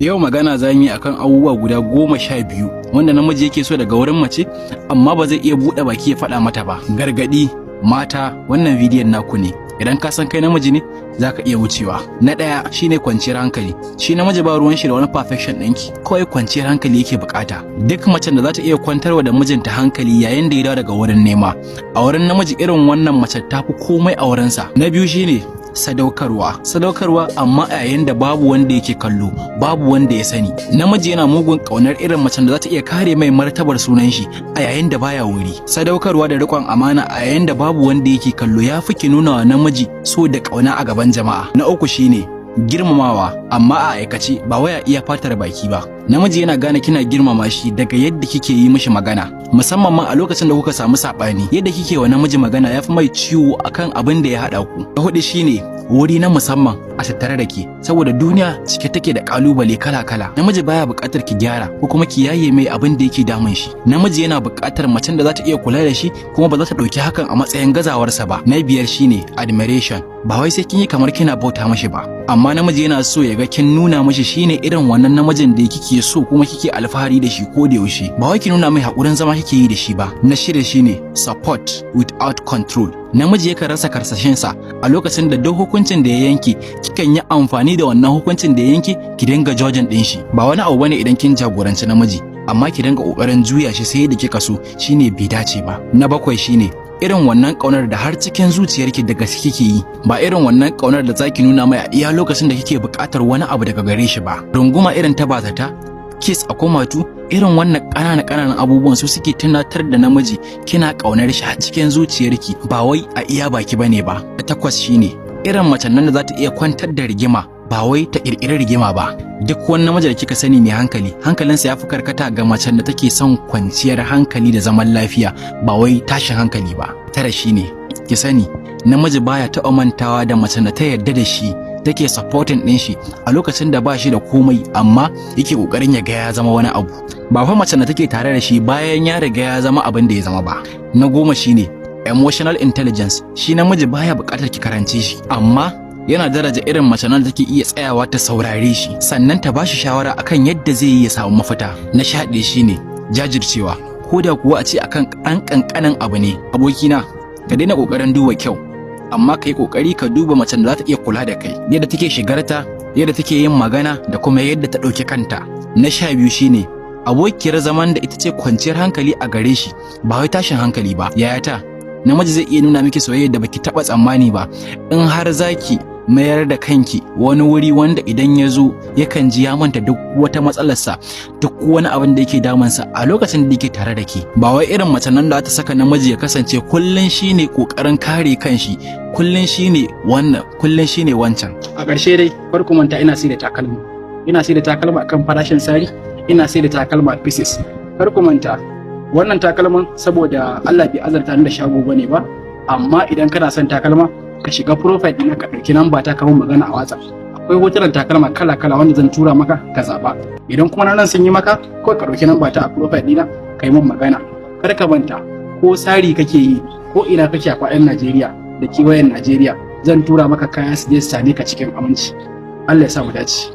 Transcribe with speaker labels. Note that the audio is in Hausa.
Speaker 1: Yau magana za mu yi akan abubuwa guda 12 wanda namiji yake so daga wurin mace amma ba zai iya buɗe baki ya faɗa mata ba. Gargaɗi mata, wannan bidiyon naku ne. Idan ka san kai namiji ne za ka iya wucewa. Na ɗaya shine kwanciyar hankali. Shi namiji ba ruwan shi da wani perfection ɗinki, kawai kwanciyar hankali yake bukata. Duk macen da za ta iya kwantarwa da mijinta hankali yayin da ya dawo daga wurin nema, a wurin namiji irin wannan mace ta fi komai a wurinsa. Na biyu shine sadaukarwa amma a yayin da babu wanda yake kallo, babu wanda ya sani. Namiji yana mugun kaunar irin macen da za ta iya kare mai martabar sunan shi a yayin da baya wuri. Sadaukarwa da riƙon amana a yayin da babu wanda yake kallo ya fi ki nuna wa namiji so da kauna a gaban jama'a. Na uku shine girmamawa amma a aikace, ba waya iya fatar baki ba. Namiji yana gane kina girmama shi daga yadda kike yi mishi magana, musamman ma a lokacin da kuka samu sabani. Yadda kike wa namiji magana yafi mai ciwo akan abin da ya hada ku. Na hudu shine wuri na musamman a tattare da ke, saboda duniya cike take da kalubale kala-kala. Namiji baya buƙatar ki gyara ko kuma ki yaye mai abin da yake damun shi. Namiji yana buƙatar macen da za ta iya kula da shi kuma ba za ta ɗauki hakan a matsayin gazawarsa ba. Na biyar shine admiration. Ba wai sai kin yi kamar kina bauta mashi ba, amma namiji yana so ya ga kin nuna mashi shine irin wannan namijin da kike so kuma kike alfahari da shi ko da yaushe. Ba wai ki nuna mai hakurin zama kike yi da shi ba. Na shida shine support without control. Namiji yakan rasa karsashinsa a lokacin da duk hukuncin da ya yanke kikan yi amfani da wannan hukuncin da ya yanke ki dinga judging din shi. Ba wani abu bane idan kin jagoranci namiji, amma ki dinga kokarin juya shi sai da kika so, shine bai dace ba. Na bakwai shine irin wannan kaunar da har cikin zuciyarki da gaske kike yi, ba irin wannan kaunar da zaki nuna mai a iya lokacin da kike buƙatar wani abu daga gare shi ba. Runguma irin ta bazata, kiss a komatu, irin wannan ƙananan abubuwan su suke tunatar da namiji kina kaunar shi a cikin zuciyarki, ba wai a iya baki bane ba. Takwas shine irin macen nan da za ta iya kwantar da rigima, ba wai ta ƙirƙiri rigima ba. Duk wani namiji da kika sani mai hankali, hankalinsa ya fi karkata ga macen da take son kwanciyar hankali da zaman lafiya, ba wai tashin hankali ba. Tara shine ki sani namiji baya taɓa mantawa da macen da ta yarda da shi, take supporting ɗin shi a lokacin da ba shi da komai amma yake ƙoƙarin ya ga ya zama wani abu. Ba fa macen da take tare da shi bayan ya riga ya zama abin da ya zama ba. Na goma shine emotional intelligence. Shi namiji baya buƙatar ki karance shi, amma yana daraja irin mace nan da take iya tsayawa ta saurare shi sannan ta bashi shawara akan yadda zai yi ya samu mafita. Na shaɗe shine jajircewa, ko da kuwa a ce akan ƙanƙanin abu ne. Abokina, ka daina ƙoƙarin duba kyau, amma ka yi ƙoƙari ka duba macen da za ta iya kula da kai, yadda take shigarta, yadda take yin magana da kuma yadda ta ɗauki kanta. Na 12 shine abokiyar zaman da ita ce kwanciyar hankali a gare shi, ba wai tashin hankali ba. Yayata, namiji zai iya nuna miki soyayya da baki taɓa tsammani ba in har zaki mayar da kanki wani wuri wanda idan ya zo yakan ji ya manta duk wata matsalarsa, duk wani abin da yake damunsa a lokacin da yake tare da ke. Ba wai irin mace nan da ta saka namiji ya kasance kullun shine kokarin kare kanshi, kullun shine wannan, kullun shine wancan. A ƙarshe dai kar ku manta ina sai da takalma. Ina sai da takalma akan farashin sari, ina sai da takalma pieces. Kar ku manta wannan takalman saboda Allah bai azarta ni da shago bane ba, amma idan kana son takalma ka shiga profile ɗina ka ɗauki namba ta kawo magana a WhatsApp. Akwai hotunan takalma kala-kala wanda zan tura maka ka zaɓa. Idan kuma nan sun yi maka, kawai ka ɗauki namba ta a profile ɗina ka yi min magana. Kar ka manta, ko sari kake yi ko ina kake a faɗin Najeriya da kewayen Najeriya, zan tura maka kaya su je su same ka cikin aminci. Allah ya sa mu dace.